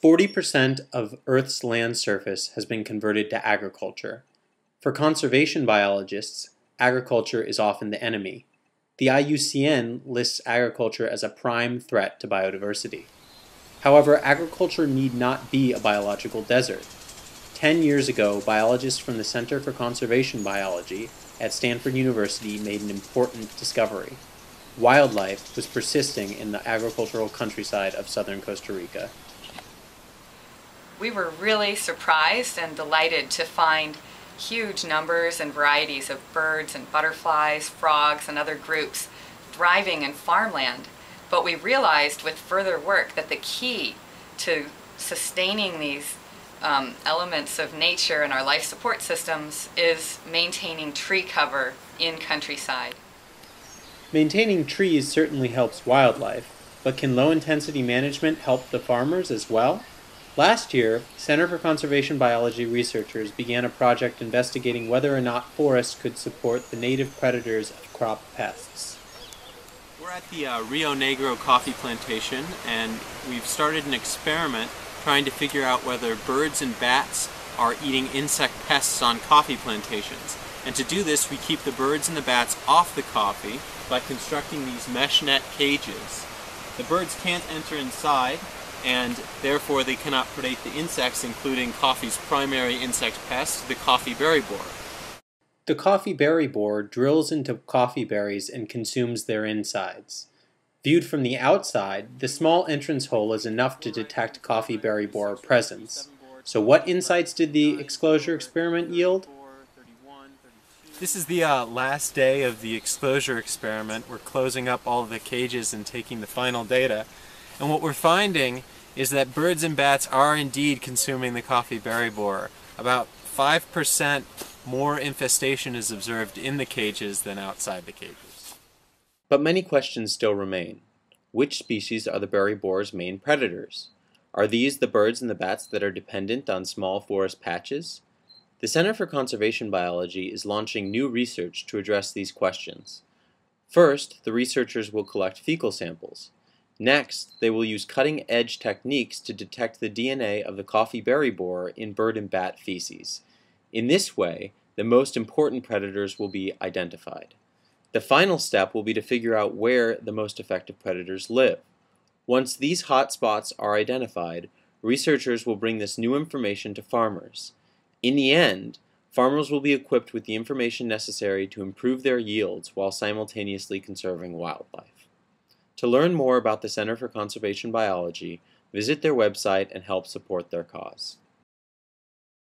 40% of Earth's land surface has been converted to agriculture. For conservation biologists, agriculture is often the enemy. The IUCN lists agriculture as a prime threat to biodiversity. However, agriculture need not be a biological desert. 10 years ago, biologists from the Center for Conservation Biology at Stanford University made an important discovery. Wildlife was persisting in the agricultural countryside of southern Costa Rica. We were really surprised and delighted to find huge numbers and varieties of birds and butterflies, frogs, and other groups thriving in farmland. But we realized with further work that the key to sustaining these elements of nature and our life support systems is maintaining tree cover in countryside. Maintaining trees certainly helps wildlife, but can low-intensity management help the farmers as well? Last year, Center for Conservation Biology researchers began a project investigating whether or not forests could support the native predators of crop pests. We're at the Rio Negro coffee plantation, and we've started an experiment trying to figure out whether birds and bats are eating insect pests on coffee plantations. And to do this, we keep the birds and the bats off the coffee by constructing these mesh net cages. The birds can't enter inside, and therefore they cannot predate the insects, including coffee's primary insect pest, the coffee berry borer. The coffee berry borer drills into coffee berries and consumes their insides. Viewed from the outside, the small entrance hole is enough to detect coffee berry borer presence. So what insights did the exclosure experiment yield? This is the last day of the exclosure experiment. We're closing up all of the cages and taking the final data. And what we're finding is that birds and bats are indeed consuming the coffee berry borer. About 5% more infestation is observed in the cages than outside the cages. But many questions still remain. Which species are the berry borer's main predators? Are these the birds and the bats that are dependent on small forest patches? The Center for Conservation Biology is launching new research to address these questions. First, the researchers will collect fecal samples. Next, they will use cutting-edge techniques to detect the DNA of the coffee berry borer in bird and bat feces. In this way, the most important predators will be identified. The final step will be to figure out where the most effective predators live. Once these hot spots are identified, researchers will bring this new information to farmers. In the end, farmers will be equipped with the information necessary to improve their yields while simultaneously conserving wildlife. To learn more about the Center for Conservation Biology, visit their website and help support their cause.